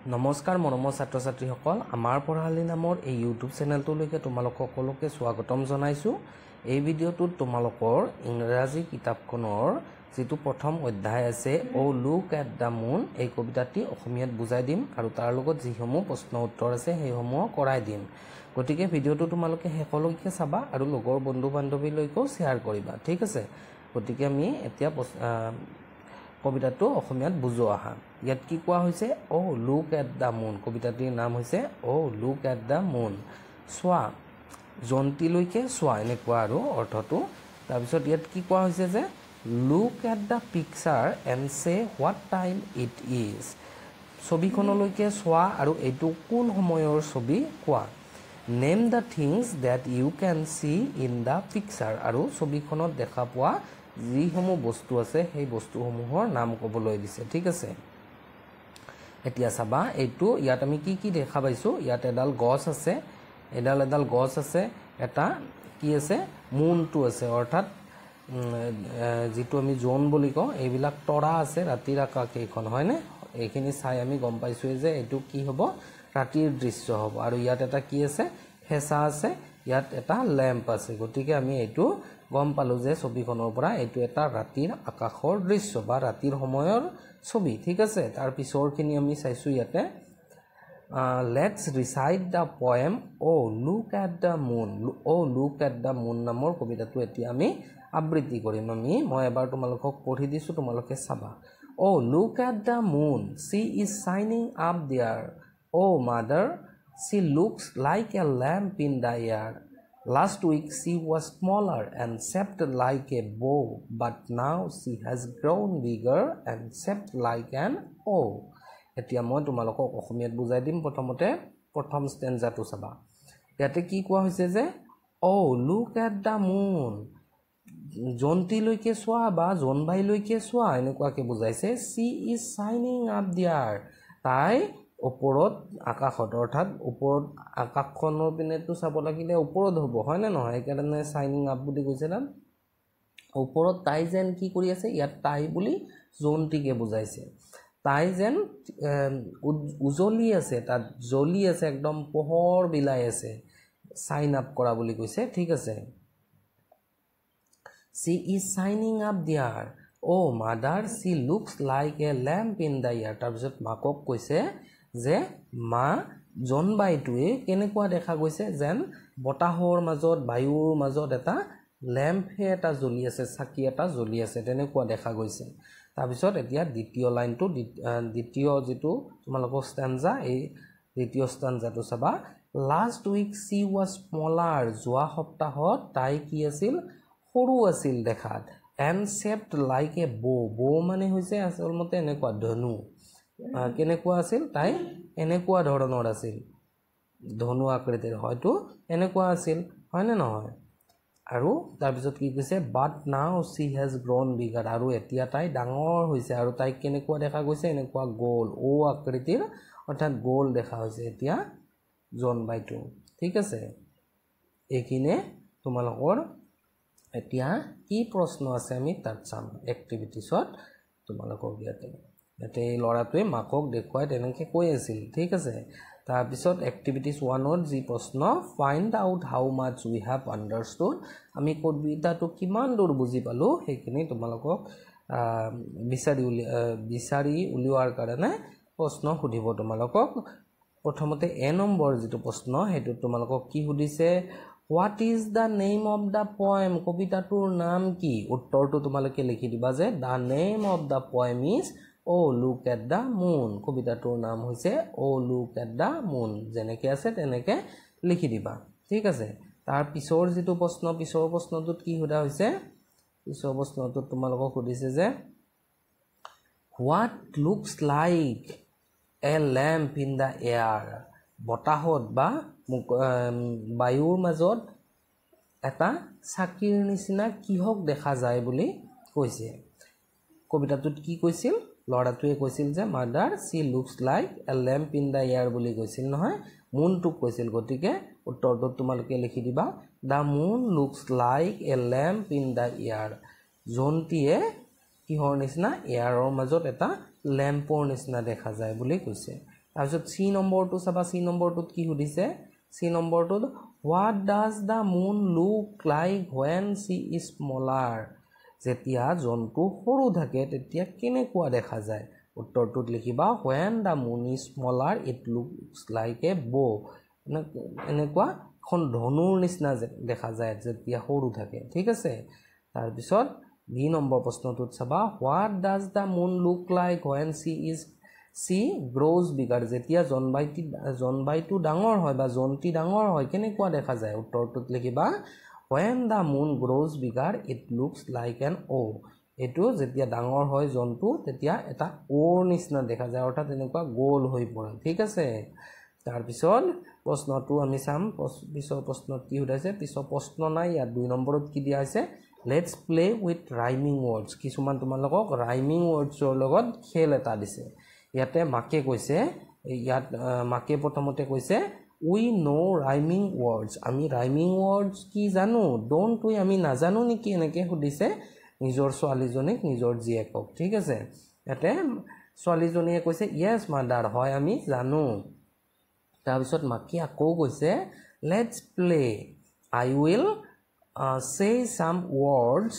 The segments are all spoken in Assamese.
নমস্কাৰ মৰমৰ ছাত্ৰ ছাত্ৰীসকল আমাৰ পঢ়ালি নামৰ এই ইউটিউব চেনেলটোলৈকে তোমালোক সকলোকে স্বাগতম জনাইছোঁ। এই ভিডিঅ'টোত তোমালোকৰ ইংৰাজী কিতাপখনৰ যিটো প্ৰথম অধ্যায় আছে অ লুক এট দ্য মুন এই কবিতাটি অসমীয়াত বুজাই দিম আৰু তাৰ লগত যিসমূহ প্ৰশ্ন উত্তৰ আছে সেইসমূহ কৰাই দিম। গতিকে ভিডিঅ'টো তোমালোকে শেষলৈকে চাবা আৰু লগৰ বন্ধু বান্ধৱীলৈকেও শ্বেয়াৰ কৰিবা, ঠিক আছে। গতিকে আমি এতিয়া কবিতাটো অসমীয়াত বুজোৱা আহা। ইয়াত কি কোৱা হৈছে অ লুক এট দ্য মুন, কবিতাটিৰ নাম হৈছে অ লুক এট দ্য মুন, চোৱা জন্তিলৈকে চোৱা, এনেকুৱা আৰু অৰ্থটো। তাৰপিছত ইয়াত কি কোৱা হৈছে যে look at the picture and say what time it is, ছবিখনলৈকে চোৱা আৰু এইটো কোন সময়ৰ ছবি কোৱা। Name the things that you can see in the picture, আৰু ছবিখনত দেখা পোৱা যিসমূহ বস্তু আছে সেই বস্তুসমূহৰ নাম ক'বলৈ দিছে, ঠিক আছে। এতিয়া চাবা এইটো ইয়াত আমি কি কি দেখা পাইছোঁ। ইয়াত এডাল গছ আছে, এডাল গছ আছে, এটা কি আছে মুনটো আছে, অৰ্থাৎ যিটো আমি জোন বুলি কওঁ, এইবিলাক তৰা আছে, ৰাতিৰ আকাশ এইখন হয়নে। এইখিনি চাই আমি গম পাইছোঁ যে এইটো কি হ'ব, ৰাতিৰ দৃশ্য হ'ব। আৰু ইয়াত এটা কি আছে, ফেঁচা আছে, ইয়াত এটা লেম্প আছে। গতিকে আমি এইটো গম পালোঁ যে ছবিখনৰ পৰা এইটো এটা ৰাতিৰ আকাশৰ দৃশ্য বা ৰাতিৰ সময়ৰ ছবি, ঠিক আছে। তাৰ পিছৰখিনি আমি চাইছোঁ ইয়াতে let's recite the poem O look at the moon, O look at the moon নামৰ কবিতাটো এতিয়া আমি আবৃত্তি কৰিম। মই এবাৰ তোমালোকক পঢ়ি দিছোঁ, তোমালোকে চাবা। O look at the moon, she is শ্বাইনিং up there, O mother she looks like a lamp in the air. Last week she was smaller and shaped like a bow, but now she has grown bigger and shaped like an O. এতিয়া মই তোমালোকক অসমীয়াত বুজাই দিম। প্ৰথমতে প্ৰথম ষ্টেঞ্জাটো চাবা। ইয়াতে কি কোৱা হৈছে যে অ লুক এট দ্য মুন, জন্তিলৈকে চোৱা বা জোনবাইলৈকে চোৱা, এনেকুৱাকৈ বুজাইছে। চি ইজ শ্বাইনিং আপ দিয়াৰ, তাই ওপৰত আকাশত, অৰ্থাৎ ওপৰত আকাশখনৰ পিনেতো চাব লাগিলে ওপৰত হ'ব হয়নে নহয়, সেইকাৰণে শ্বাইনিং আপ বুলি কৈছে। তাত ওপৰত তাই যেন কি কৰি আছে, ইয়াত তাই বুলি জন্তিকে বুজাইছে। তাই যেন উজলি আছে, তাত জ্বলি আছে, একদম পোহৰ বিলাই আছে, শ্বাইন আপ কৰা বুলি কৈছে, ঠিক আছে। চি ইজ শ্বাইনিং up there, O mother she looks like a lamp in the air. তাৰপিছত মাকক কৈছে যে মা জোনবাইটোৱে কেনেকুৱা দেখা গৈছে, যেন বতাহৰ মাজত বায়ুৰ মাজত এটা লেম্পহে এটা জ্বলি আছে, চাকি এটা জ্বলি আছে, তেনেকুৱা দেখা গৈছে। তাৰপিছত এতিয়া দ্বিতীয় লাইনটো, দ্বিতীয় যিটো তোমালোকৰ ষ্টেঞ্জা, এই দ্বিতীয় ষ্টেঞ্জাটো চাবা। Last week she was smaller, যোৱা সপ্তাহত তাই কি আছিল, সৰু আছিল দেখাত। এণ্ড শ্বেপড লাইক এ বো, বো মানে হৈছে আচলতে এনেকুৱা ধনু, কেনেকুৱা আছিল, তাই এনেকুৱা ধৰণৰ আছিল, ধনু আকৃতিৰ, হয়তো এনেকুৱা আছিল হয়নে নহয়। আৰু তাৰপিছত কি কৈছে, but now C has গ্ৰ'ন bigger, আৰু এতিয়া তাই ডাঙৰ হৈছে আৰু তাইক কেনেকুৱা দেখা গৈছে, এনেকুৱা গ'ল, অ আকৃতিৰ, অৰ্থাৎ গ'ল দেখা হৈছে এতিয়া জোনবাইটো, ঠিক আছে। এইখিনিয়ে তোমালোকৰ এতিয়া কি প্ৰশ্ন আছে আমি তাত চাম এক্টিভিটিছত তোমালোকক। ইয়াতে এই ল'ৰাটোৱে মাকক দেখুৱাই তেনেকৈ কৈ আছিল, ঠিক আছে। তাৰপিছত এক্টিভিটিছ 1ত যি প্ৰশ্ন, find out how much we have understood, আমি কবিতাটো কিমান দূৰ বুজি পালোঁ সেইখিনি তোমালোকক বিচাৰি উলিওৱাৰ কাৰণে প্ৰশ্ন সুধিব তোমালোকক। প্ৰথমতে নম্বৰ যিটো প্ৰশ্ন, সেইটোত তোমালোকক কি সুধিছে, what is the name of the poem, কবিতাটোৰ নাম কি। উত্তৰটো তোমালোকে লিখি দিবা যে the name of the poem is O look at the moon, কবিতাটোৰ নাম হৈছে O look at the moon, যেনেকৈ আছে তেনেকৈ লিখি দিবা, ঠিক আছে। তাৰ পিছৰ যিটো প্ৰশ্ন, পিছৰ প্ৰশ্নটোত কি সোধা হৈছে, পিছৰ প্ৰশ্নটোত তোমালোকক সুধিছে যে what looks like a lamp in the air, বতাহত বা বায়ুৰ মাজত এটা চাকিৰ নিচিনা কিহক দেখা যায় বুলি কৈছে। কবিতাটোত কি কৈছিল, ল'ৰাটোৱে কৈছিল যে mother she looks like a lamp in the air বুলি কৈছিল নহয়, মুনটোক কৈছিল। গতিকে উত্তৰটোত তোমালোকে লিখি দিবা the moon looks like a lamp in the air, জন্তিয়ে কিহৰ নিচিনা, এয়াৰৰ মাজত এটা লেম্পৰ নিচিনা দেখা যায় বুলি কৈছে। তাৰপিছত সি নম্বৰটো চাবা সি নম্বৰটোত কি সুধিছে সি নম্বৰটোত what does the moon look like when she is smaller যেতিয়া জন্তু সৰু থাকে তেতিয়া কেনেকুৱা দেখা যায় উত্তৰটোত লিখিবা when the moon is smaller it looks like a bow এনেকুৱা এখন ধনুৰ নিচিনা দেখা যায় যেতিয়া সৰু থাকে ঠিক আছে তাৰপিছত বি নম্বৰ প্ৰশ্নটোত চাবা what does the moon look like when she grows bigger যেতিয়া জনবাইটো ডাঙৰ হয় বা জন্তি ডাঙৰ হয় কেনেকুৱা দেখা যায় উত্তৰটোত লিখিবা when the moon grows bigger it looks like an O' এইটো যেতিয়া ডাঙৰ হয় জন্তু তেতিয়া এটা অ'ৰ নিচিনা দেখা যায় অৰ্থাৎ এনেকুৱা গোল হৈ পৰে ঠিক আছে তাৰপিছত প্ৰশ্নটো আমি চাম পিছৰ প্ৰশ্নত কি সুধাইছে পিছৰ প্ৰশ্ন নাই ইয়াত 2 নম্বৰত কি দিয়া হৈছে let's play with rhyming words কিছুমান তোমালোকক ৰাইমিং ৱৰ্ডছৰ লগত খেল এটা দিছে ইয়াতে মাকে কৈছে ইয়াত মাকে প্ৰথমতে কৈছে উই নো ৰাইমিং ৱৰ্ডছ আমি ৰাইমিং ৱৰ্ডছ কি জানো ডোন্ট উই আমি নাজানো নেকি এনেকৈ সুধিছে নিজৰ ছোৱালীজনীক নিজৰ জীয়েকক ঠিক আছে ইয়াতে ছোৱালীজনীয়ে কৈছে য়েছ মাদাৰ হয় আমি জানো তাৰপিছত মাকে আকৌ কৈছে let's play I will say some words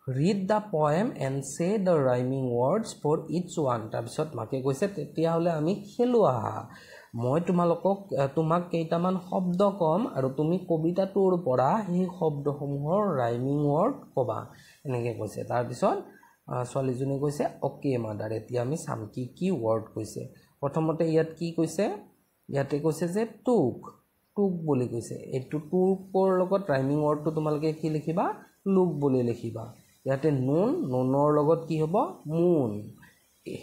read the poem and say the rhyming words for each one তাৰপিছত মাকে কৈছে তেতিয়াহ'লে আমি খেলো আহা মই তোমাক কেইটামান শব্দ কম আৰু তুমি কবিতাটোৰ পৰা সেই শব্দসমূহৰ ৰাইমিং ৱৰ্ড ক'বা এনেকৈ কৈছে তাৰপিছত ছোৱালীজনীয়ে কৈছে অ'কে মাদাৰ এতিয়া আমি চাম কি ৱৰ্ড কৈছে প্ৰথমতে ইয়াত কি কৈছে ইয়াতে কৈছে যে টুক বুলি কৈছে এইটো টুকৰ লগত ৰাইমিং ৱৰ্ডটো তোমালোকে কি লিখিবা লুক বুলি লিখিবা ইয়াতে নুনৰ লগত কি হ'ব মুন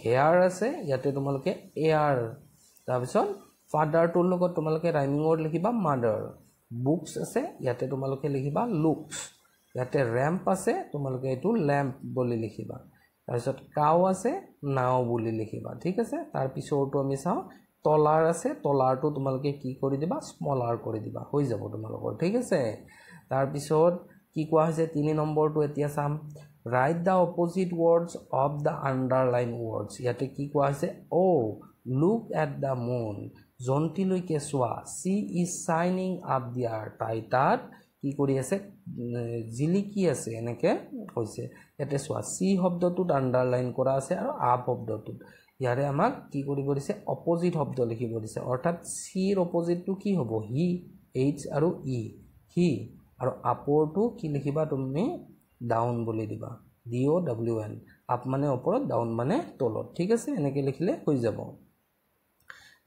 হেয়াৰ আছে ইয়াতে তোমালোকে এয়াৰ তাৰপিছত ফাদাৰটোৰ লগত তোমালোকে ৰাইমিং ৱৰ্ড লিখিবা মাদাৰ বুকছ আছে ইয়াতে তোমালোকে লিখিবা লুকছ ইয়াতে ৰেম্প আছে তোমালোকে এইটো লেম্প বুলি লিখিবা তাৰপিছত কাউ আছে নাও বুলি লিখিবা ঠিক আছে তাৰ পিছৰটো আমি চাওঁ তলাৰ আছে তলাৰটো তোমালোকে কি কৰি দিবা স্মলাৰ কৰি দিবা হৈ যাব তোমালোকৰ ঠিক আছে তাৰ পিছত কি কোৱা হৈছে 3 নম্বৰটো এতিয়া চাম right the opposite words of the underline words ইয়াতে কি কোৱা হৈছে অ লুক এট দ্য মুন জন্তিলৈকে চোৱা সি ইজ শাইনিং আপ দিয়াৰ তাই তাত কি কৰি আছে জিলিকি আছে এনেকৈ কৈছে ইয়াতে চোৱা চি শব্দটোত আণ্ডাৰলাইন কৰা আছে আৰু আপ শব্দটোত ইয়াৰে আমাক কি কৰিব দিছে অপজিট শব্দ লিখিব দিছে অৰ্থাৎ চিৰ অপজিটটো কি হ'ব হি এইচ আৰু ই হি আৰু আপৰটো কি লিখিবা তুমি ডাউন বুলি দিবা DOWN আপ মানে ওপৰত ডাউন মানে তলত ঠিক আছে এনেকৈ লিখিলে হৈ যাব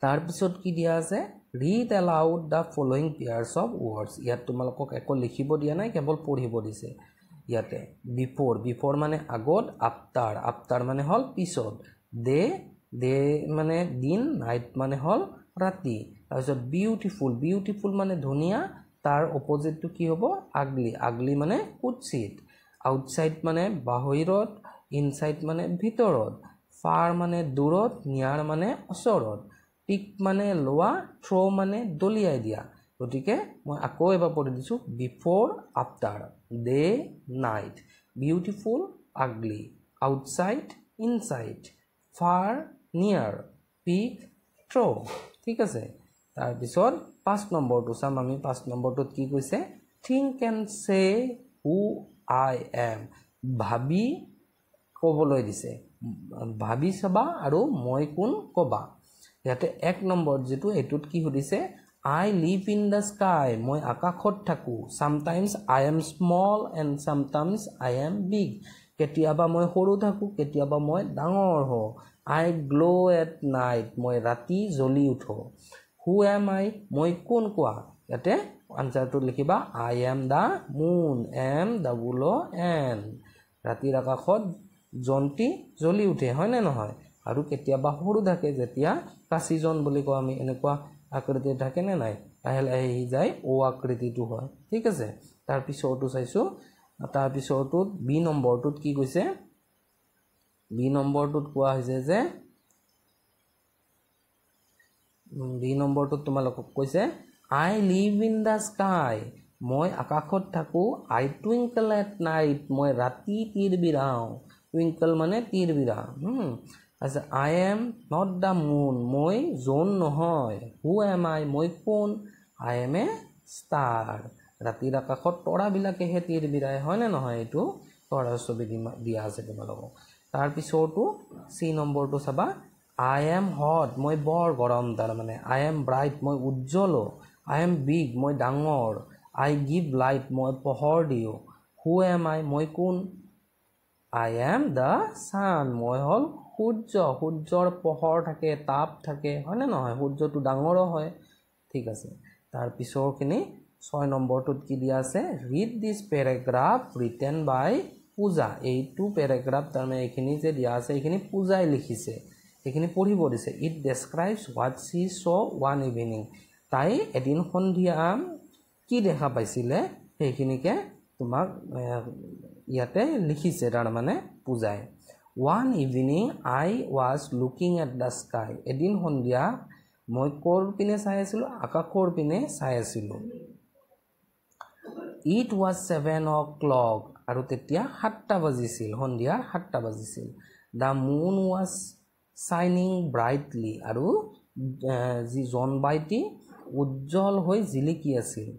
তাৰপিছত কি দিয়া আছে read aloud the following pairs of words ইয়াত তোমালোকক একো লিখিব দিয়া নাই কেৱল পঢ়িব দিছে ইয়াতে বিফৰ মানে আগত আফটাৰ মানে হ'ল পিছত দে মানে দিন নাইট মানে হ'ল ৰাতি তাৰপিছত বিউটিফুল মানে ধুনীয়া তাৰ অপজিটটো কি হ'ব আগলি মানে কুৎসিত আউটসাইড মানে বাহিৰত ইনসাইড মানে ভিতৰত ফাৰ মানে দূৰত নিয়াৰ মানে ওচৰত পিক মানে লোৱা থ্ৰ মানে দলিয়াই দিয়া গতিকে মই আকৌ এবাৰ পঢ়ি দিছোঁ before after day night beautiful আগলি আউটসাইড ইনসাইড ফাৰ নিয়াৰ পিক থ্ৰ ঠিক আছে তাৰপিছত 5 নম্বৰটো চাম আমি 5 নম্বৰটোত কি কৈছে থিংক এণ্ড সে হু আই এম ভাবি ক'বলৈ দিছে ভাবি চাবা আৰু মই কোন ক'বা ইয়াতে 1 নম্বৰ যেটো এটোত কি সুধিছে I live in the sky মই আকাশত থাকো sometimes I am small and sometimes I am big কেতিয়াবা মই সৰু থাকো কেতিয়াবা মই ডাঙৰ হওঁ I glow at night মই ৰাতি জ্বলি উঠো who am I মই কোন কোৱা ইয়াতে আনসাৰটো লিখিবা I am the moon MOON ৰাতিৰ আকাশত জন্তি জ্বলি উঠে হয় নে নহয় আৰু কেতিয়াবা সৰু থাকে যেতিয়া কাছিজন বুলি কওঁ আমি এনেকুৱা আকৃতি থাকে নে নাই লাহে আহি যায় ও আকৃতিটো হয় ঠিক আছে তাৰ পিছৰটো চাইছো তাৰ পিছৰটোত বি নম্বৰটোত কি কৈছে বি নম্বৰটোত কোৱা হৈছে যে বি নম্বৰটোত তোমালোকক কৈছে I live in the sky মই আকাশত থাকো I twinkle at night মই ৰাতি তিৰবিৰাও টুইংকল মানে তিৰবিৰা আচ্ছা আই এম নট দ্য মুন মই জোন নহয় হু এম আই মই কোন আই এম এ ষ্টাৰ ৰাতিৰ আকাশত তৰাবিলাকেহে তীৰ বিৰাই হয়নে নহয় এইটো তৰাৰ ছবি দিয়া আছে তোমালোকক তাৰপিছতো চি নম্বৰটো চাবা আই এম হট মই বৰ গৰম তাৰমানে আই এম ব্ৰাইট মই উজ্জ্বল আই এম বিগ মই ডাঙৰ আই গিভ লাইট মই পোহৰ দিওঁ হু এম আই মই কোন আই এম দ্য ছান মই হ'ল সূৰ্য সূৰ্যৰ পোহৰ থাকে তাপ থাকে হয়নে নহয় সূৰ্যটো ডাঙৰো হয় ঠিক আছে তাৰপিছৰখিনি 6 নম্বৰটোত কি দিয়া আছে ৰিড দিছ পেৰাগ্ৰাফ ৰিটেন বাই পূজা এইটো পেৰাগ্ৰাফ তাৰমানে এইখিনি যে দিয়া আছে এইখিনি পূজাই লিখিছে এইখিনি পঢ়িব দিছে it describes what Shi so' one evening তাই এদিন সন্ধিয়া কি দেখা পাইছিলে সেইখিনিকে তোমাক ইয়াতে লিখিছে তাৰমানে পূজাই one evening I was looking at the sky এদিন সন্ধিয়া মই ক'ৰ পিনে চাই আছিলোঁ আকাশৰ পিনে চাই আছিলোঁ ইট ৱাজ 7 o'clock আৰু তেতিয়া 7টা বাজিছিল সন্ধিয়া 7টা বাজিছিল the moon was shining brightly আৰু যি জোনবাইটি উজ্জ্বল হৈ জিলিকি আছিল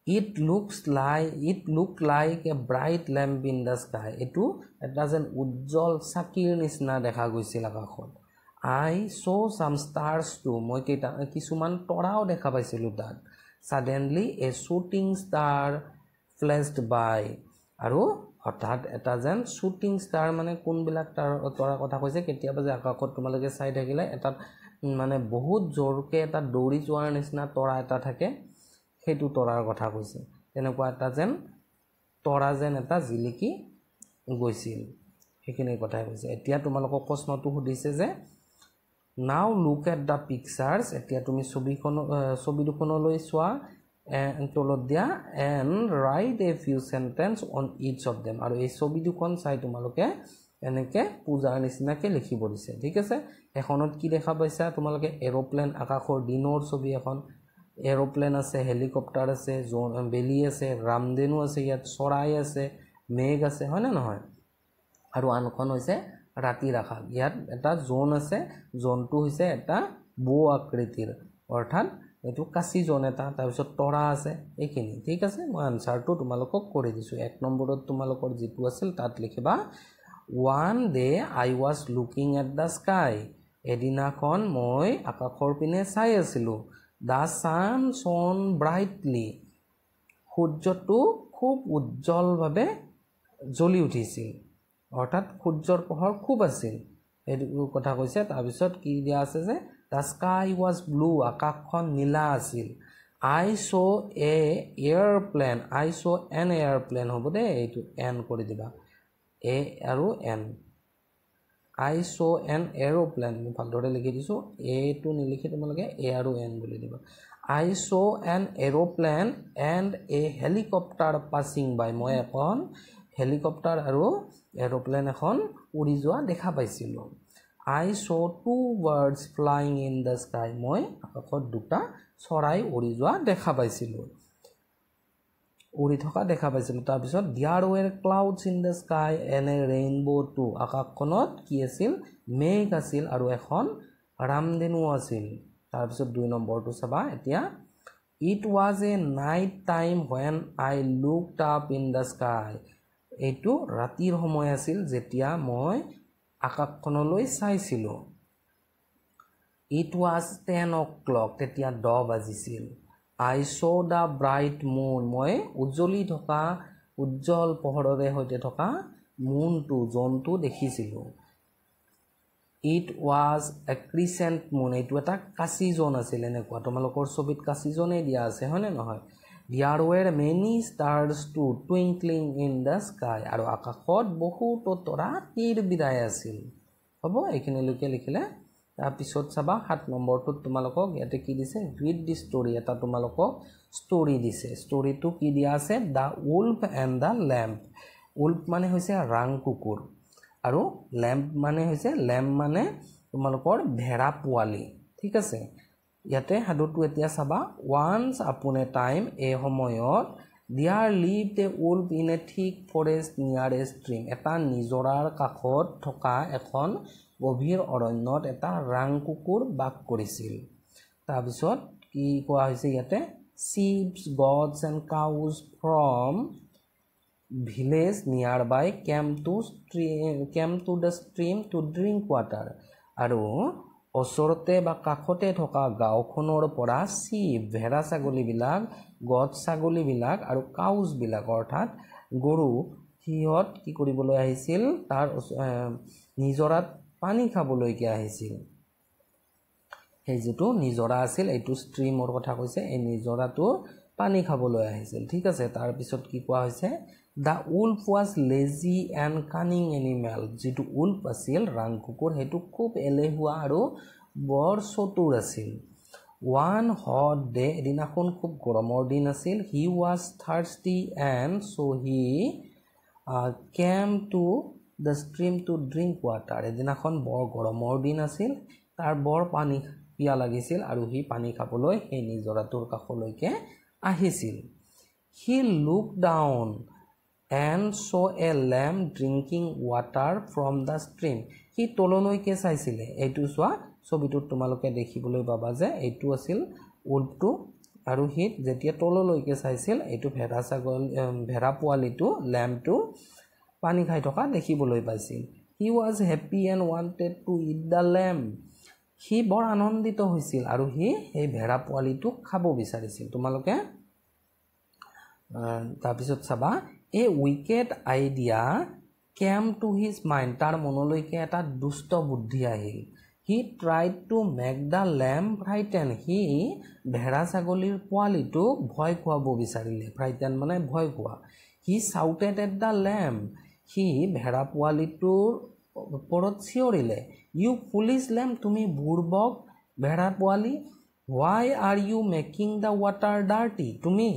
it look like a bright lamp in the sky এইটো এটা যেন উজ্জ্বল চাকিৰ নিচিনা দেখা গৈছিল আকাশত I saw' some stars too মই কিছুমান তৰাও দেখা পাইছিলোঁ তাত suddenly a shooting star flashed by আৰু হঠাৎ এটা যেন শ্বুটিং ষ্টাৰ মানে কোনবিলাক তৰাৰ কথা কৈছে কেতিয়াবা যে আকাশত তোমালোকে চাই থাকিলে এটা মানে বহুত জোৰকৈ এটা দৌৰি যোৱাৰ নিচিনা তৰা এটা থাকে সেইটো তৰাৰ কথা কৈছে তেনেকুৱা এটা যেন তৰা যেন এটা জিলিকি গৈছিল সেইখিনিৰ কথাই কৈছে এতিয়া তোমালোকক প্ৰশ্নটো সুধিছে যে নাও লুক এট দ্য পিকচাৰ্ছ এতিয়া তুমি ছবি দুখনলৈ চোৱা তলত দিয়া and write a few sentence on each of them আৰু এই ছবি দুখন চাই তোমালোকে এনেকৈ পূজাৰ নিচিনাকৈ লিখিব দিছে ঠিক আছে এখনত কি দেখা পাইছা তোমালোকে এৰোপ্লেন আকাশৰ দিনৰ ছবি এখন এৰোপ্লেন আছে হেলিকপ্টাৰ আছে বেলি আছে ৰামধেনু আছে ইয়াত চৰাই আছে মেঘ আছে হয়নে নহয় আৰু আনখন হৈছে ৰাতিৰ আকাশ ইয়াত এটা জোন আছে জোনটো হৈছে এটা বৌ আকৃতিৰ অৰ্থাৎ এইটো কাচি জোন এটা তাৰপিছত তৰা আছে এইখিনি ঠিক আছে মই আনচাৰটো তোমালোকক কৰি দিছোঁ 1 নম্বৰত তোমালোকৰ যিটো আছিল তাত লিখিবা one day I was looking at the sky এদিনাখন মই আকাশৰ পিনে চাই আছিলোঁ দ্য ছান শ্ব'ন ব্ৰাইটলি সূৰ্যটো খুব উজ্জ্বলভাৱে জ্বলি উঠিছিল অৰ্থাৎ সূৰ্যৰ পোহৰ খুব আছিল এইটো কথা কৈছে তাৰপিছত কি দিয়া আছে যে দ্য স্কাই ৱাজ ব্লু আকাশখন নীলা আছিল আই চ' এয়াৰপ্লেন আই চ' এন এয়াৰপ্লেন হ'ব দেই এইটো এন কৰি দিবা এ আৰু N I saw' an aeroplane মই ভালদৰে লিখি দিছোঁ এটো নিলিখি তোমালোকে এ আৰু এন বুলি দিবা I saw' an aeroplane and a helicopter passing by মই এখন হেলিকপ্টাৰ আৰু এৰোপ্লেন এখন উৰি যোৱা দেখা পাইছিলোঁ আই চ' 2 birds flying in the sky মই আকাশত 2টা চৰাই উৰি যোৱা দেখা পাইছিলোঁ উৰি থকা দেখা পাইছিলোঁ তাৰপিছত there were clouds in the sky and a rainbow too আকাশখনত কি আছিল মেঘ আছিল আৰু এখন ৰামধেনু আছিল তাৰপিছত 2 নম্বৰটো চাবা এতিয়া it was a night time when I looked up in the sky এইটো ৰাতিৰ সময় আছিল যেতিয়া মই আকাশখনলৈ চাইছিলোঁ ইট ৱাজ 10 o'clock তেতিয়া 10 বাজিছিল আই চ' দ্য ব্ৰাইট মুন মই উজ্জ্বল পোহৰেৰে সৈতে থকা মুনটো জোনটো দেখিছিলোঁ ইট ৱাজ এ ক্ৰিচেণ্ট মুন এইটো এটা কাচি জোন আছিল এনেকুৱা তোমালোকৰ ছবিত কাচি জোনেই দিয়া আছে হয়নে নহয় there were many stars too twinkling in the sky আৰু আকাশত বহুতো তৰা তীৰ বিৰাই আছিল হ'ব এইখিনিলৈকে লিখিলে তাৰপিছত চাবা 7 নম্বৰটোত তোমালোকক ইয়াতে কি দিছে ৰিড দি ষ্টৰি এটা তোমালোকক ষ্টৰি দিছে ষ্টৰিটো কি দিয়া আছে the wolf and the lamb wolf মানে হৈছে ৰাং কুকুৰ আৰু লেম্প মানে তোমালোকৰ ভেড়া পোৱালি ঠিক আছে ইয়াতে সাধুটো এতিয়া চাবা ওৱান্স আপন এ টাইম এই সময়ত There lived a wolf in a thick forest near a stream. এটা নিজৰাৰ কাষত থকা এখন গভীৰ অৰণ্যত এটা ৰাং কুকুৰ বাস কৰিছিল তাৰপিছত কি কোৱা হৈছে ইয়াতে sheep goats and cows from village nearby came to the stream to drink water আৰু ওচৰতে বা কাষতে থকা গাঁওখনৰ পৰা sheep ভেড়া ছাগলী বিলাক গট ছাগলী বিলাক আৰু কাউজ বিলাক অৰ্থাৎ গৰু হিয়ত কি কৰিবলৈ আহিছিল তাৰ নিজৰাত পানী খাবলৈ কি আহিছিল এই যেটো নিজৰা আছিল এইটো ষ্ট্ৰীমৰ কথা কৈছে এই নিজৰাটো পানী খাবলৈ আহিছিল ঠিক আছে তাৰ পিছত কি কোৱা হৈছে The wolf was lazy and cunning animal. যেটো wolf আছিল ৰাং কুকুৰ হেতু খুব এলেহুৱা আৰু বৰ চতুৰ আছিল One hot day এদিনাখন খুব গৰমৰ দিন আছিল He was thirsty and so he came to the stream to drink water. এদিনাখন বৰ গৰমৰ দিন আছিল তাৰ বৰ পানী পিয়া লাগিছিল আৰু হি পানী খাবলৈ এই নিজৰাটোৰ কাষলৈকে আহিছিল He looked down and saw a lamb drinking water from the stream. He তললৈকে চাইছিলে এইটো চোৱা ছবিটোত তোমালোকে দেখিবলৈ পাবা যে এইটো আছিল উল্টো আৰু হি যেতিয়া তললৈকে চাইছিল এইটো ভেড়া পোৱালিটো ল্যাম্পটো পানী খাই থকা দেখিবলৈ পাইছিল He was happy and wanted to eat the lamb. হি বৰ আনন্দিত হৈছিল আৰু হি এই ভেড়া পোৱালিটো খাব বিচাৰিছিল তোমালোকে তাৰপিছত চাবা A wicked idea came to his mind. তাৰ মনলৈকে এটা দুষ্ট বুদ্ধি আহিল He tried to make the lamb frighten. He ভেড়া ছাগলীৰ পোৱালিটো ভয় খুৱাব বিচাৰিলে frighten মানে ভয় খোৱা He shouted at the lamb. He ভেড়া পোৱালিটোৰ ওপৰত চিঞৰিলে You foolish lamb তুমি বুৰ্বক ভেড়া পোৱালি Why are you making the water dirty? তুমি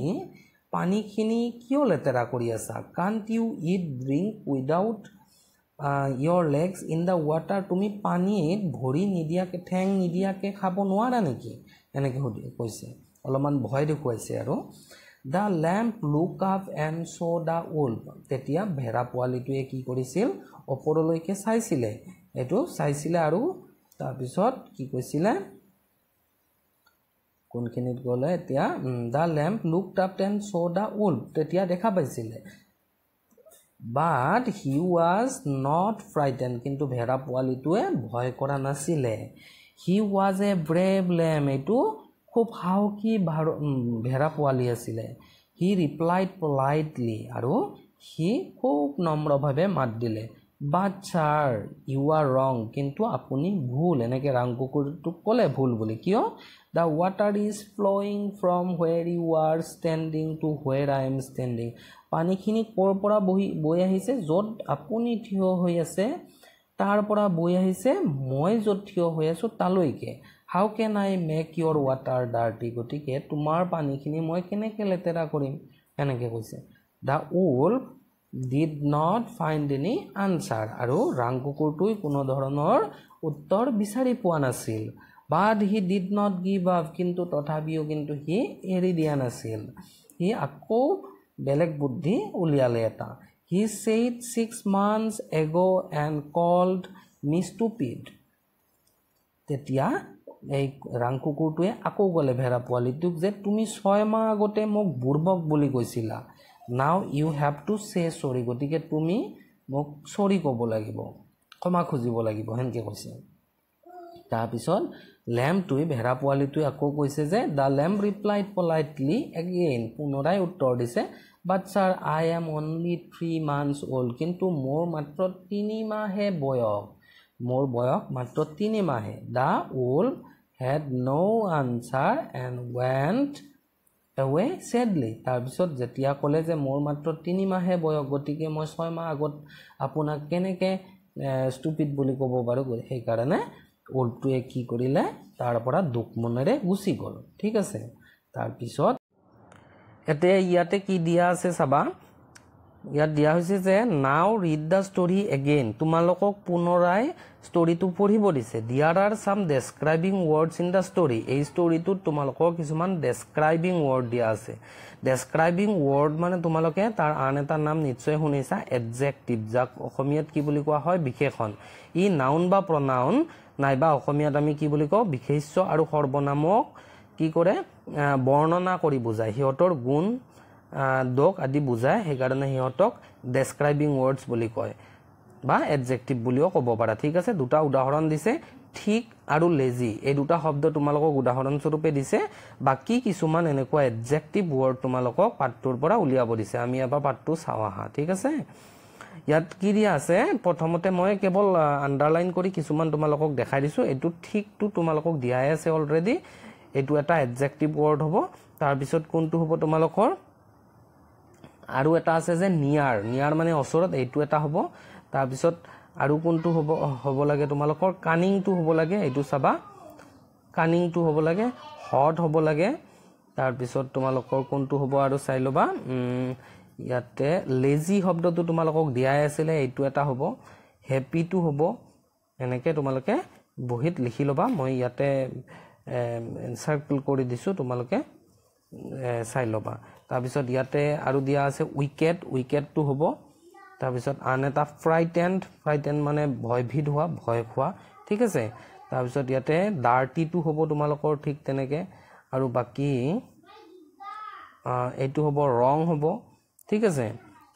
পানীখিনি কিয় লেতেৰা কৰি আছা Can't you eat drink without your legs in the water? তুমি পানীত ভৰি নিদিয়াকে ঠেং নিদিয়াকে খাব নোৱাৰা নেকি এনেকে কৈছে অলপমান ভয় দেখুৱাইছে আৰু The lamb looked up and saw the wolf. তেতিয়া ভেড়া পোৱালিটোৱে কি কৰিছিল ওপৰলৈকে চাইছিলে এটো চাইছিলে আৰু তাৰ পিছত কি কৈছিলে কোনখিনিত গলে এতিয়া The lamb looked up and saw the wolf. তেতিয়া দেখা পাইছিলে But he was not frightened. কিন্তু ভেড়া পোৱালিটোৱে ভয় কৰা নাছিলে He was a brave lamb. এইটো খুব সাহসী ভেড়া পোৱালি আছিলে He replied politely. আৰু he খুব নম্ৰভাৱে মাত দিলে But sir, you are wrong. কিন্তু আপুনি ভুল এনেকে ৰাং কুকুৰটোক ক'লে ভুল বুলি কিয় The water is flowing from where you are standing to where I am standing. পানীখিনি ক'ৰ পৰা বৈ আহিছে য'ত আপুনি থিয় হৈ আছে তাৰ পৰা বৈ আহিছে মই য'ত থিয় হৈ আছো তালৈকে How can I make your water dirty? গতিকে তোমাৰ পানীখিনি মই কেনেকৈ লেতেৰা কৰিম এনেকৈ কৈছে The wolf did not find any answer. আৰু ৰাং কুকুৰটোই কোনো ধৰণৰ উত্তৰ বিচাৰি পোৱা নাছিল But he did not give up. কিন্তু তথাপিও কিন্তু হি এৰি দিয়া নাছিল হি আকৌ বেলেগ বুদ্ধি উলিয়ালে এটা He said 6 months ago and called me stupid. তেতিয়া এই ৰাং কুকুৰটোৱে আকৌ গলে ভেড়া পোৱালিটোক যে তুমি 6 মাহ আগতে মোক বুৰ্বক বুলি কৈছিলা Now you have to say sorry. গতিকে তুমি মোক সৰি ক'ব লাগিব ক্ষমা খুজিব লাগিব হেনকে কৈছে তাৰ পিছত ল্যাম্পটোই ভেড়া পোৱালিটোই আকৌ কৈছে যে The lamb replied politely again. পুনৰাই উত্তৰ দিছে But sir, I am only 3 months old. কিন্তু মোৰ মাত্ৰ 3 মাহে বয়স মোৰ বয়স মাত্ৰ 3 মাহে The wolf had no answer and went away sadly. তাৰ পিছত যেতিয়া ক'লে যে মোৰ মাত্ৰ 3 মাহে বয়স গতিকে মই 6 মাহ আগত আপোনাক কেনেকে ষ্টুপিড বুলি ক'ব পাৰো সেইকাৰণে wolfটোৱে কি কৰিলে তাৰ পৰা দুখ মনেৰে গুচি গ'ল ঠিক আছে তাৰ পিছত এতিয়া ইয়াতে কি দিয়া আছে চাবা ইয়াত দিয়া হৈছে যে নাও ৰিড দ্য ষ্টৰী এগেইন তোমালোকক পুনৰাই ষ্টৰীটো পঢ়িব দিছে there are some describing words in the story এই ষ্টৰীটোত তোমালোকৰ কিছুমান ডেছক্ৰাইবিং ৱৰ্ড দিয়া আছে ডেছক্ৰাইবিং ৱৰ্ড মানে তোমালোকে তাৰ আন এটা নাম নিশ্চয় শুনিছা এডজেক্টিভ যাক অসমীয়াত কি বুলি কোৱা হয় বিশেষণ ই নাউন বা প্ৰনাউন নাইবা অসমীয়াত আমি কি বুলি কওঁ বিশেষ্য আৰু সৰ্বনামক কি কৰে বৰ্ণনা কৰি বুজায় সিহঁতৰ গুণ দোষ আদি বুজায় সেইকাৰণে সিহঁতক ডেছক্ৰাইবিং ৱৰ্ডছ বুলি কয় বা এডজেক্টিভ বুলিও ক'ব পাৰা ঠিক আছে দুটা উদাহৰণ দিছে ঠিক আৰু লেজি এই দুটা শব্দ তোমালোকক উদাহৰণ স্বৰূপে দিছে বাকি কিছুমান এনেকুৱা এডজেক্টিভ ৱৰ্ড তোমালোকক পাঠটোৰ পৰা উলিয়াব দিছে আমি এবাৰ পাঠটো চাওঁ আহা ঠিক আছে ইয়াত কি দিয়া আছে প্ৰথমতে মই কেৱল আন্ডাৰলাইন কৰি কিছুমান তোমালোকক দেখাই দিছো এটো ঠিকটো তোমালোকক দিয়াই আছে অলৰেডি এটো এটা এডজেক্টিভ ৱৰ্ড হ'ব তাৰ পিছত কোনটো হ'ব তোমালোকৰ আৰু এটা আছে যে নিয়াৰ মানে অসৰত এইটো এটা হ'ব তাৰ পিছত আৰু কোনটো হ'ব লাগে তোমালোকৰ কানিংটো হ'ব লাগে এইটো চাবা কানিংটো হ'ব লাগে হট হ'ব লাগে তাৰ পিছত তোমালোকৰ কোনটো হ'ব আৰু চাই লবা ইয়াতে লেজি শব্দটো তোমালোকক দিয়াই আছিল এইটো এটা হ'ব হ্যাপিটো হ'ব এনেকে তোমালোকে বহিত লিখি লবা মই ইয়াতে সাৰ্কেল কৰি দিছো তোমালোকে চাই লবা তাৰ পিছত ইয়াতে আৰু দিয়া আছে উইকেটটো হ'ব তাৰ পিছত আন এটা ফ্ৰাইটেন্ড মানে ভয়ভীত হোৱা ভয় খোৱা ঠিক আছে তাৰ পিছত ইয়াতে ডাৰ্টিটো হ'ব তোমালোকৰ ঠিক তেনেকে আৰু বাকি এইটো হ'ব ৰং হ'ব ঠিক আছে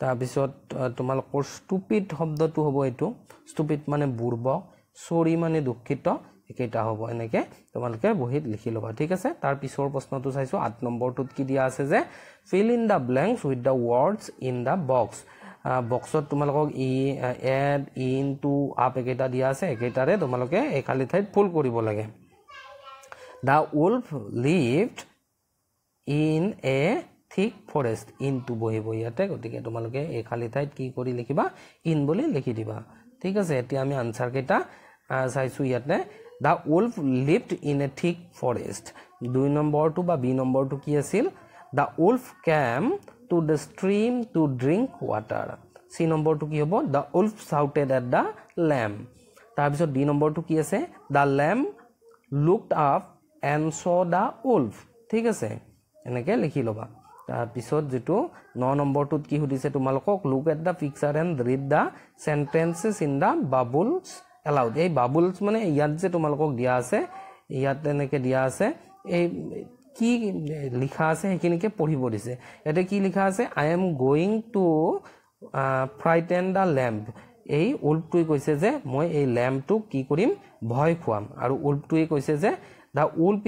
তাৰ পিছত তোমালোকৰ স্টুপিড শব্দটো হ'ব এইটো স্টুপিড মানে বুৰ্বক সৰি মানে দুঃখিত একেটা হ'ব এনেকে তোমালোকে বহিত লিখি লবা ঠিক আছে তাৰ পিছৰ প্ৰশ্নটো চাইছো 8 নম্বৰটোত কি দিয়া আছে যে fill in the blanks with the words in the box বক্সত তোমালোকক এড ইন টু আপ একেটা দিয়া আছে একেটাৰে তোমালোকে এই খালি ঠাইত ফুল কৰিব লাগে the wolf lived in a thick forest into বহিব ইয়াতে গতিকে তোমালোকে এই খালি ঠাইত কি কৰি লিখিবা ইন বুলি লিখি দিবা ঠিক আছে এতিয়া আমি আনসাৰ কেটা চাইছো ইয়াতে the wolf lived in a thick forest 2 নম্বৰটো বা বি নম্বৰটো কি আছিল the wolf came to the stream to drink water c নম্বৰটো কি হ'ব the wolf shouted at the lamb তাৰ পিছত ডি নম্বৰটো কি আছে the lamb looked up and saw the wolf ঠিক আছে এনেকে লিখি লবা তাৰ পিছত যেটো 9 নম্বৰটোত কি সুধিছে তোমালোকক look at the picture and read the sentences in the bubbles allowed এই বাবলস মানে ইয়াত যে তোমালোকক দিয়া আছে ইয়াত এনেকে দিয়া আছে এই কি লিখা আছে হেকিনিকে পঢ়িব দিছে এতে কি লিখা আছে I am going to frighten the lamb এই উল্পটোই কৈছে যে মই এই ল্যাম্পটো কি কৰিম ভয় খুৱাম আৰু উল্পটোই কৈছে যে the wolf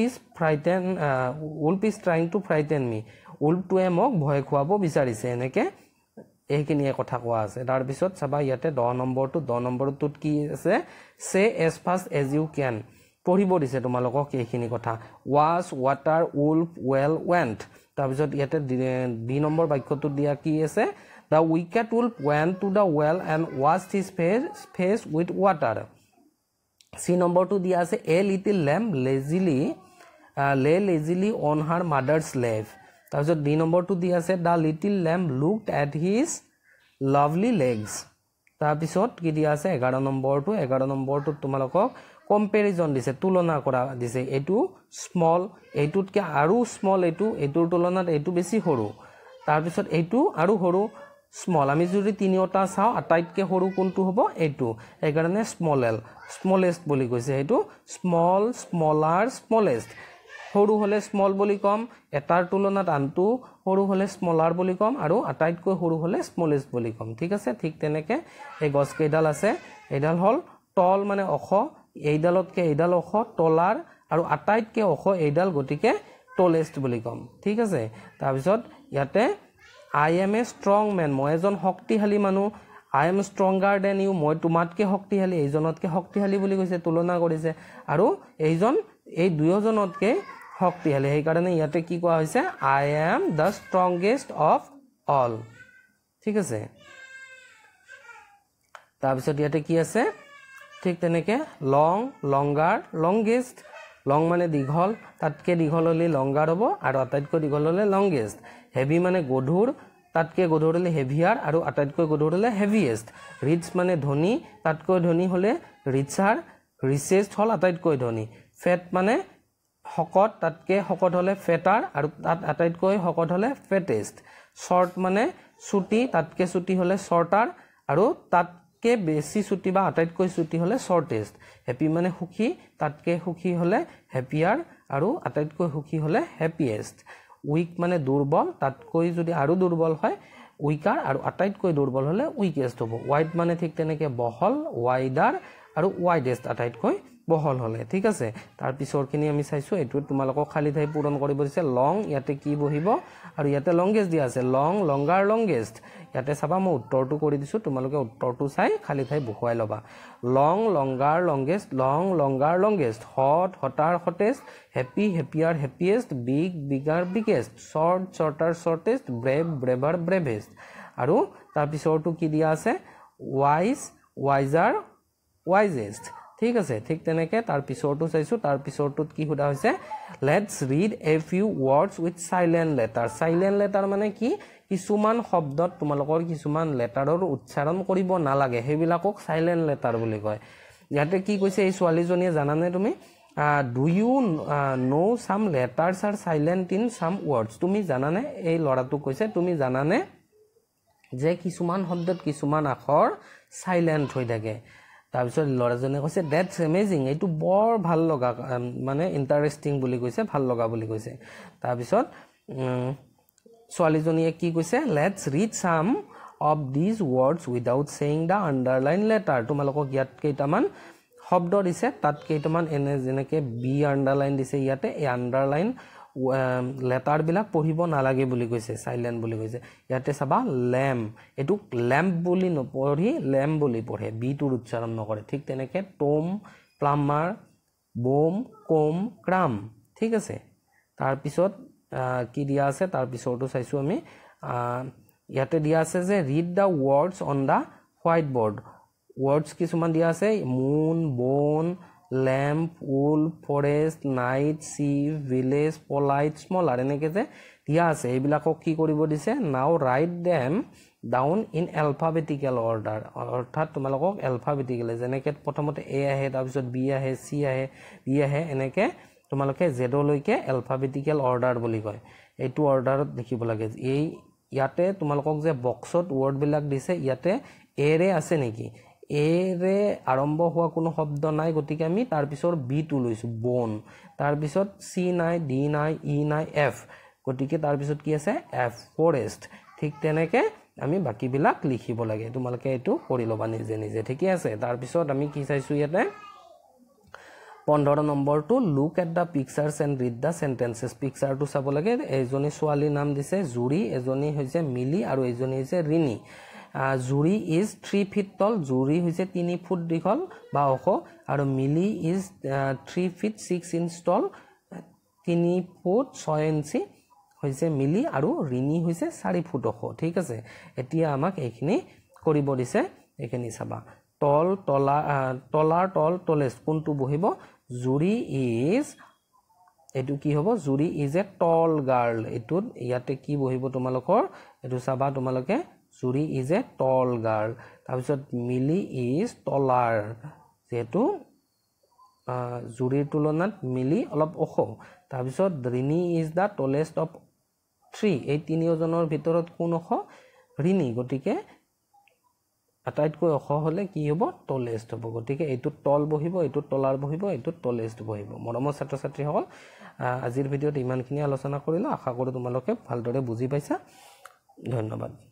is trying to frighten me উল্পটোৱে মোক ভয় খুৱাব বিচাৰিছে এনেকে এইখিনিয়ে কথা কোৱা আছে তাৰ পিছত চাবা ইয়াতে 10 নম্বৰটোত কি আছে say as fast as you can পঢ়িব দিছে তোমালোকক এইখিনি কথা was water wolf well went তাৰ পিছত ইয়াতে বি নম্বৰ বাক্যটো দিয়া কি আছে the wicked wolf went to the well and washed his face with water c নম্বৰটো দিয়া আছে a little lamb lay lazily on her mother's lap তাৰ পিছত ডি নম্বৰটো দিয়া আছে the little lamb looked at his lovely legs তাৰ পিছত কি দিয়া আছে 11 নম্বৰটো তোমালোকক কম্পেৰিজন দিছে তুলনা কৰা দিছে এটো স্মল এটুতকে আৰু স্মল এটোৰ তুলনাত এটো বেছি সৰু তাৰ পিছত এটো আৰু সৰু স্মল আমি যদি তিনিটা চাও আটাইতকে সৰু কোনটো হ'ব এটো একাৰণে স্মলেষ্ট বুলি কৈছে এটো স্মল স্মলাৰ স্মলেষ্ট সৰু হলে স্মল বুলি কম এটাৰ তুলনাত আনটো সৰু হলে স্মলাৰ বুলি কম আৰু আটাইতকৈ সৰু হলে স্মলেষ্ট বুলি কম ঠিক আছে ঠিক তেনেকে এই গছ কেইডাল আছে এইডাল হল টল মানে অখ এইডালতকে এইডাল অখ টলাৰ আৰু আটাইতকৈ অখ এইডাল গতিকে টলেষ্ট বুলি কম ঠিক আছে তাৰ পিছত ইয়াতে I am a strong man মই এজন শক্তিশালী মানুহ I am stronger than you মই তোমাতকে শক্তিশালী এইজনতকে শক্তিশালী বুলি কৈছে তুলনা কৰিছে আৰু এইজন এই দুয়োজনতকে শক্তিশালী এই কাৰণে ইয়াতে কি কোৱা হৈছে I am the strongest of all ঠিক আছে তাৰ পিছত ইয়াতে কি আছে ঠিক তেনেকে লং লংগাৰ লংগেষ্ট লং মানে দীঘল তাতকে দীঘল হলে লংগাৰ হ'ব আৰু আটাইতকৈ দীঘল হলে লংগেষ্ট হেভি মানে গধুৰ তাতকৈ গধুৰ হ'লে হেভিয়াৰ আৰু আটাইতকৈ গধুৰ হ'লে হেভিয়েষ্ট ৰিচ মানে ধনী তাতকৈ ধনী হ'লে ৰিচাৰ ৰিচেষ্ট হ'ল আটাইতকৈ ধনী ফেট মানে শকত তাতকৈ শকত হ'লে ফেটাৰ আৰু তাত আটাইতকৈ শকত হ'লে ফেটেষ্ট শৰ্ট মানে চুটি তাতকৈ চুটি হ'লে শৰ্টাৰ আৰু তাতকৈ বেছি চুটি বা আটাইতকৈ চুটি হ'লে শৰ্টেষ্ট হেপী মানে সুখী তাতকৈ সুখী হ'লে হেপিয়াৰ আৰু আটাইতকৈ সুখী হ'লে হেপিয়েষ্ট উইক মানে দুৰ্বল তাতকৈ যদি আৰু দুৰ্বল হয় উইকাৰ আৰু আটাইতকৈ দুৰ্বল হ'লে উইকেষ্ট হ'ব ওয়াইড মানে ঠিক তেনেকৈ বহল ওয়াইডাৰ আৰু ওয়াইডেষ্ট আটাইতকৈ বহল হ'লে ঠিক আছে তাৰ পিছৰখিনি আমি চাইছোঁ এইটো তোমালোকক খালি ঠাই পূৰণ কৰিব দিছে লং ইয়াতে কি বহিব আৰু ইয়াতে লংগেষ্ট দিয়া আছে লং লংগাৰ লংগেষ্ট ইয়াতে চাবা মই উত্তৰটো কৰি দিছোঁ তোমালোকে উত্তৰটো চাই খালি ঠাই বহুৱাই ল'বা long longer longest long longer longest hot hotter hottest happy happier happiest big bigger biggest short shorter shortest brave braver bravest আৰু তাৰ পিছৰটো কি দিয়া আছে ওয়াইজ ওয়াইজাৰ ওয়াইজেষ্ট ঠিক আছে ঠিক তেনেকৈ তাৰ পিছৰটো চাইছোঁ তাৰ পিছৰটোত কি সোধা হৈছে let's read a few words with silent letter মানে কি কিছুমান শব্দত তোমালোকৰ কিছুমান লেটাৰৰ উচ্চাৰণ কৰিব নালাগে সেইবিলাকক চাইলেণ্ট লেটাৰ বুলি কয় ইয়াতে কি কৈছে এই ছোৱালীজনীয়ে জানানে তুমি ডু ইউ নো চাম লেটাৰ্ছ আৰ চাইলেণ্ট ইন চাম ৱৰ্ডছ তুমি জানানে এই ল'ৰাটোক কৈছে তুমি জানানে যে কিছুমান শব্দত কিছুমান আখৰ চাইলেণ্ট হৈ থাকে তাৰপিছত ল'ৰাজনে কৈছে ডেটছ এমেজিং এইটো বৰ ভাল লগা মানে ইণ্টাৰেষ্টিং বুলি কৈছে ভাল লগা বুলি কৈছে তাৰপিছত ছোৱালীজনীয়ে কি কৈছে লেটছ ৰিড চাম of these words without saying the underline letter তোমালোকক ইয়াত কেইটামান শব্দ দিছে তাত কেইটামান এনে যেনেকৈ বি আণ্ডাৰলাইন দিছে ইয়াতে এই আণ্ডাৰলাইন লেটাৰবিলাক পঢ়িব নালাগে বুলি কৈছে চাইলেণ্ট বুলি কৈছে ইয়াতে চাবা লেম্প এইটো লেম্প বুলি নপঢ়ি লেম্প বুলি পঢ়ে বিটোৰ উচ্চাৰণ নকৰে ঠিক তেনেকৈ টম প্লামাৰ বোম কম ক্ৰাম ঠিক আছে তাৰপিছত কি দিয়া আছে তাৰ পিছৰটো চাইছোঁ আমি ইয়াতে দিয়া আছে যে read the words on the white board words কিছুমান দিয়া আছে moon bone lamp wool forest night sea village polite smaller এনেকৈ যে দিয়া আছে এইবিলাকক কি কৰিব দিছে now write them down in alphabetical order অৰ্থাৎ তোমালোকক এলফাবেটিকেলে যেনেকৈ প্ৰথমতে এ আহে তাৰপিছত বি আহে চি আহে ডি আহে এনেকৈ তোমালোকে জেডলৈকে এলফাবেটিকেল অৰ্ডাৰ বুলি কয় এইটো অৰ্ডাৰত লিখিব লাগে এই ইয়াতে তোমালোকক যে বক্সত ৱৰ্ডবিলাক দিছে ইয়াতে এৰে আছে নেকি এৰে আৰম্ভ হোৱা কোনো শব্দ নাই গতিকে আমি তাৰপিছৰ বিটো লৈছোঁ বন তাৰপিছত চি নাই ডি নাই ই নাই এফ গতিকে তাৰপিছত কি আছে এফ ফৰেষ্ট ঠিক তেনেকৈ আমি বাকীবিলাক লিখিব লাগে তোমালোকে এইটো কৰি ল'বা নিজে নিজে ঠিকে আছে তাৰপিছত আমি কি চাইছোঁ ইয়াতে 15 নম্বৰটো look at the pictures and read the sentences পিকচাৰটো চাব লাগে এজনী ছোৱালীৰ নাম দিছে জুৰি এজনী হৈছে মিলি আৰু এজনী হৈছে ৰিনি জুৰি ইজ 3 ফিট টল জুৰি হৈছে 3 ফুট দীঘল বা ওখ আৰু Milly is 3 feet 6 inch tall 3 foot 6 inch হৈছে মিলি আৰু ৰিনি হৈছে 4 ফুট ওখ ঠিক আছে এতিয়া আমাক এইখিনি কৰিব দিছে এইখিনি চাবা টল টলাৰ টল টলেষ্ট কোনটো বহিব জুৰি ইজ এইটো কি হ'ব জুৰি ইজ এ টল গাৰ্ল এইটোত ইয়াতে কি বহিব তোমালোকৰ এইটো চাবা তোমালোকে জুৰি ইজ এ টল গাৰ্ল তাৰপিছত মিলি ইজ টলাৰ যেহেতু জুৰিৰ তুলনাত মিলি অলপ ওখ তাৰপিছত ৰিনি ইজ দ্য টলেষ্ট অফ 3 এই তিনিওজনৰ ভিতৰত কোন ওখ ৰিনি গতিকে আটাইতকৈ ওখ হ'লে কি হ'ব টলেষ্ট হ'ব গতিকে এইটোত টল বহিব এইটোত টলাৰ বহিব এইটোত টলেষ্ট বহিব মৰমৰ ছাত্ৰ ছাত্ৰীসকল আজিৰ ভিডিঅ'ত ইমানখিনি আলোচনা কৰিলোঁ আশা কৰোঁ তোমালোকে ভালদৰে বুজি পাইছা ধন্যবাদ